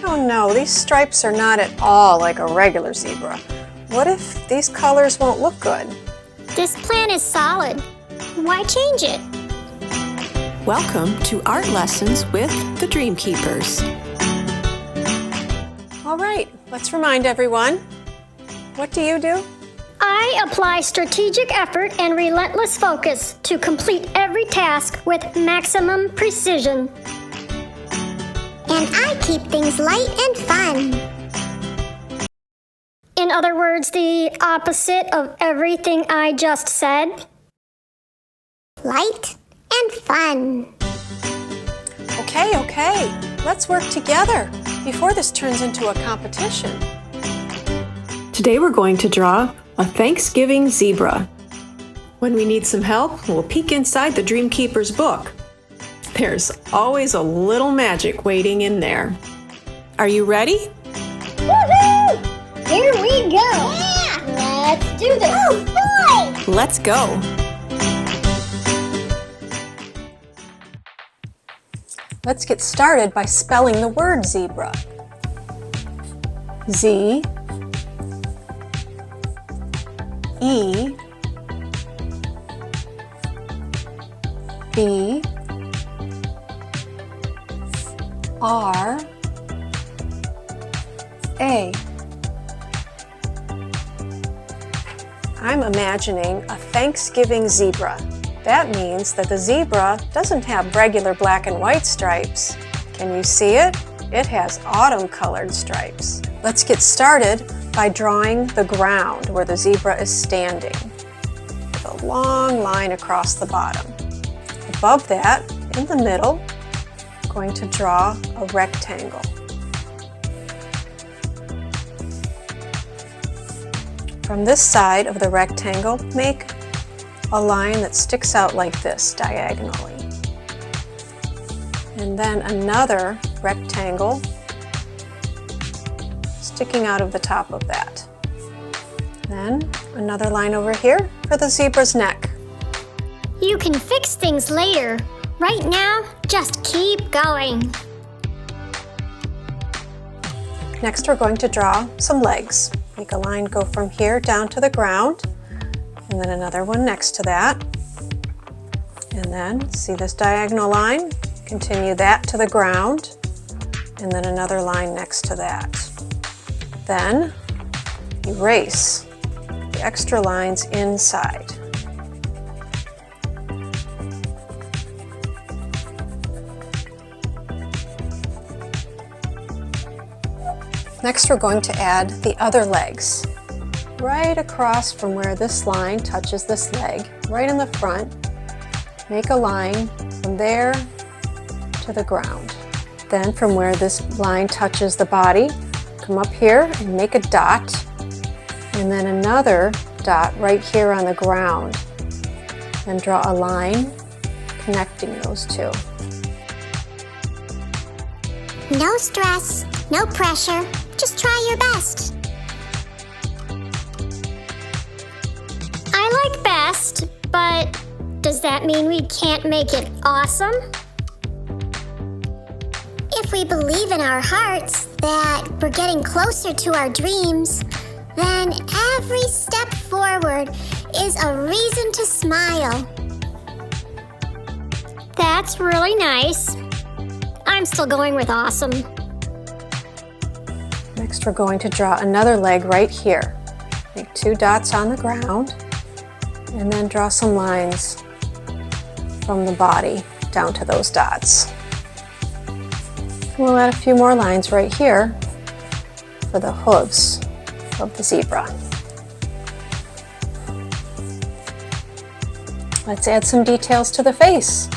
don't know. These stripes are not at all like a regular zebra. What if these colors won't look good? This plan is solid. Why change it? Welcome to Art Lessons with the Dream Keepers. All right, let's remind everyone. What do you do? I apply strategic effort and relentless focus to complete every task with maximum precision. And I keep things light and fun. In other words, the opposite of everything I just said. Light and fun. Okay. Let's work together before this turns into a competition. Today we're going to draw a Thanksgiving zebra. When we need some help, we'll peek inside the Dream Keepers book. There's always a little magic waiting in there. Are you ready? Woohoo! Here we go! Yeah! Let's do this! Oh boy! Let's go! Let's get started by spelling the word zebra. Z E B R A. I'm imagining a Thanksgiving zebra. That means that the zebra doesn't have regular black and white stripes. Can you see it? It has autumn-colored stripes. Let's get started by drawing the ground where the zebra is standing, with a long line across the bottom. Above that, in the middle, I'm going to draw a rectangle. From this side of the rectangle, make a line that sticks out like this diagonally. And then another rectangle sticking out of the top of that. Then another line over here for the zebra's neck. You can fix things later. Right now, just keep going. Next, we're going to draw some legs. Make a line go from here down to the ground, and then another one next to that. And then, see this diagonal line? Continue that to the ground, and then another line next to that. Then, erase the extra lines inside. Next, we're going to add the other legs. Right across from where this line touches this leg, right in the front, make a line from there to the ground. Then from where this line touches the body, come up here and make a dot, and then another dot right here on the ground. Then draw a line connecting those two. No stress, no pressure, just try your best. I like best, but does that mean we can't make it awesome? If we believe in our hearts that we're getting closer to our dreams, then every step forward is a reason to smile. That's really nice. I'm still going with awesome. Next, we're going to draw another leg right here. Make two dots on the ground, and then draw some lines from the body down to those dots. We'll add a few more lines right here for the hooves of the zebra. Let's add some details to the face.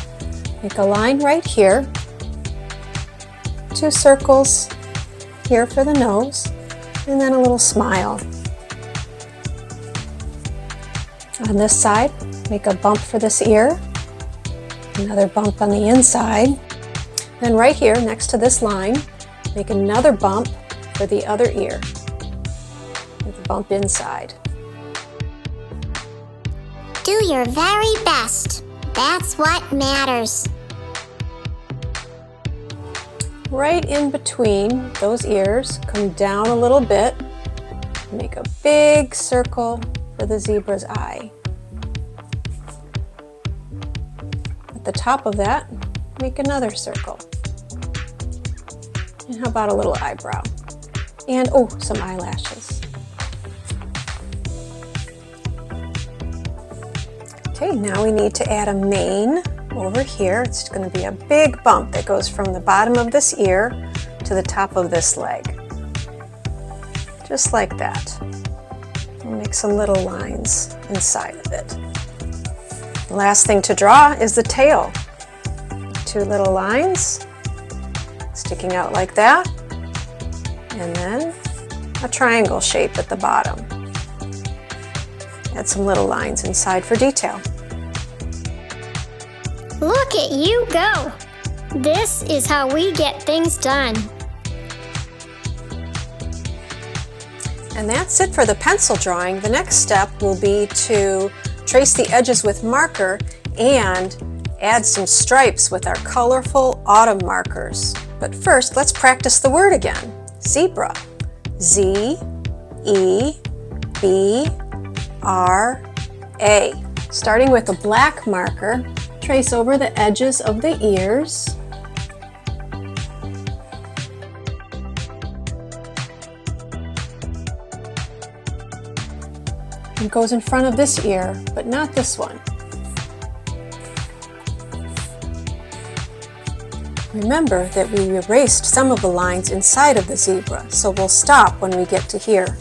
Make a line right here, two circles here for the nose, and then a little smile. On this side, make a bump for this ear, another bump on the inside. Then right here, next to this line, make another bump for the other ear, with a bump inside. Do your very best. That's what matters. right in between those ears, come down a little bit, make a big circle for the zebra's eye. At the top of that, make another circle. And how about a little eyebrow? And oh, some eyelashes. Okay, now we need to add a mane over here. It's going to be a big bump that goes from the bottom of this ear to the top of this leg. Just like that. We'll make some little lines inside of it. The last thing to draw is the tail. 2 little lines sticking out like that, and then a triangle shape at the bottom. Add some little lines inside for detail. Look at you go! This is how we get things done. And that's it for the pencil drawing. The next step will be to trace the edges with marker and add some stripes with our colorful autumn markers. But first, let's practice the word again. Zebra. Z-E-B-R-A. Starting with a black marker, trace over the edges of the ears. It goes in front of this ear, but not this one. Remember that we erased some of the lines inside of the zebra, so we'll stop when we get to here.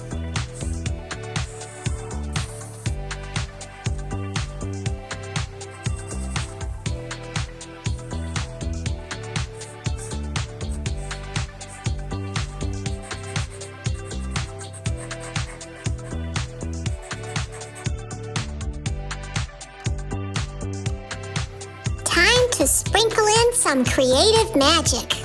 Time to sprinkle in some creative magic.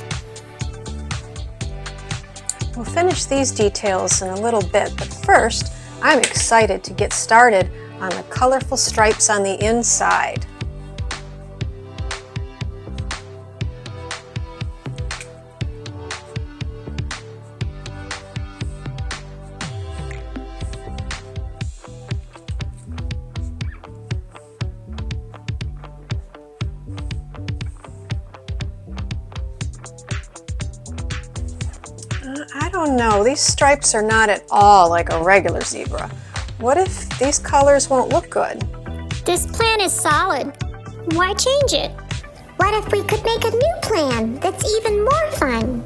We'll finish these details in a little bit, but first, I'm excited to get started on the colorful stripes on the inside. I don't know, these stripes are not at all like a regular zebra. What if these colors won't look good? This plan is solid. Why change it? What if we could make a new plan that's even more fun?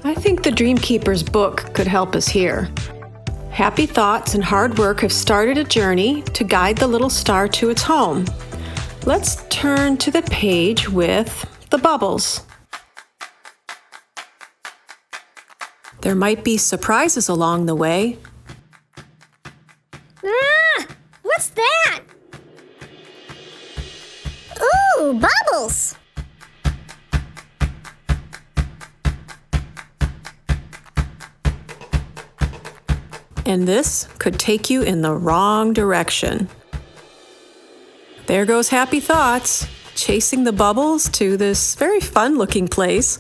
I think the Dreamkeeper's book could help us here. Happy thoughts and hard work have started a journey to guide the little star to its home. Let's turn to the page with the bubbles. There might be surprises along the way. Ah! What's that? Ooh, bubbles! And this could take you in the wrong direction. There goes Happy Thoughts, chasing the bubbles to this very fun-looking place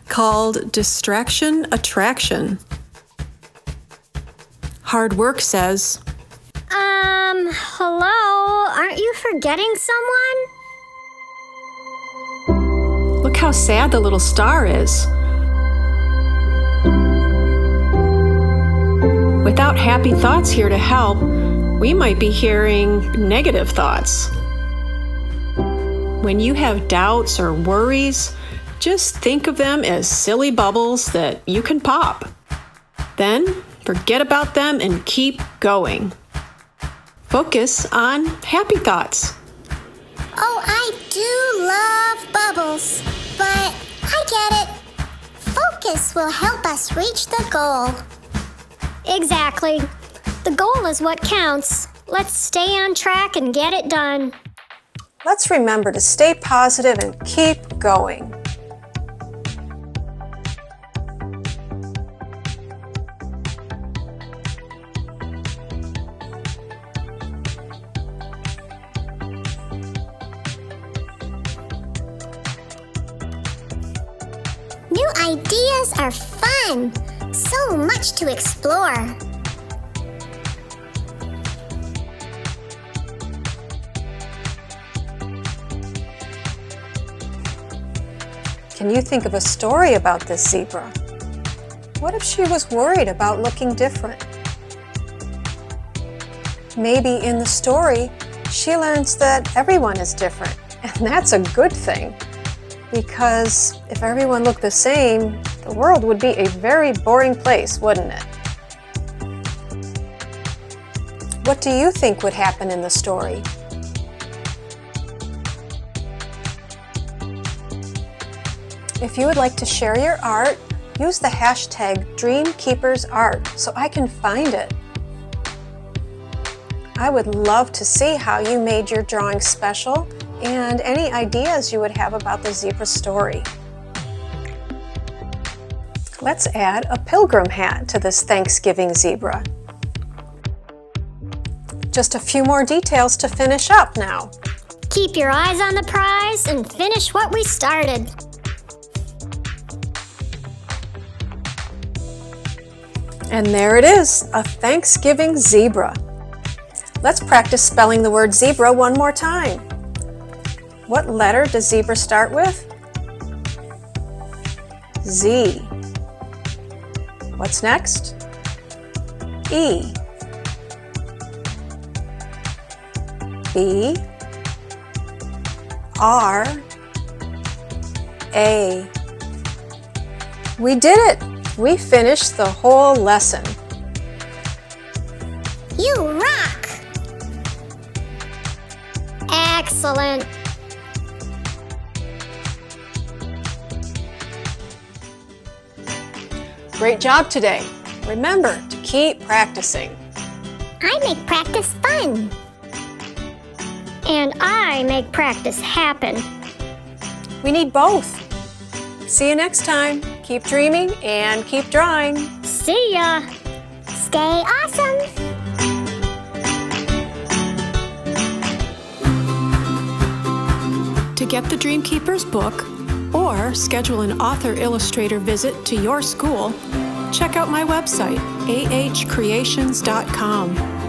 called Distraction Attraction. Hard Work says, Hello? Aren't you forgetting someone? look how sad the little star is. Without Happy Thoughts here to help, we might be hearing negative thoughts. When you have doubts or worries, just think of them as silly bubbles that you can pop. Then forget about them and keep going. Focus on happy thoughts. Oh, I do love bubbles, but I get it. Focus will help us reach the goal. Exactly. The goal is what counts. Let's stay on track and get it done. Let's remember to stay positive and keep going. New ideas are fun. So much to explore. Can you think of a story about this zebra? What if she was worried about looking different? Maybe in the story, she learns that everyone is different, and that's a good thing. Because if everyone looked the same, the world would be a very boring place, wouldn't it? What do you think would happen in the story? If you would like to share your art, use the hashtag DreamKeepersArt so I can find it. I would love to see how you made your drawing special and any ideas you would have about the zebra story. Let's add a pilgrim hat to this Thanksgiving zebra. Just a few more details to finish up now. Keep your eyes on the prize and finish what we started. And there it is, a Thanksgiving zebra. Let's practice spelling the word zebra one more time. What letter does zebra start with? Z. What's next? E. B. R. A. We did it! We finished the whole lesson. You rock! Excellent. Great job today. Remember to keep practicing. I make practice fun. And I make practice happen. We need both. See you next time. Keep dreaming and keep drawing. See ya! Stay awesome! To get the Dreamkeepers book or schedule an author illustrator visit to your school, check out my website, ahcreations.com.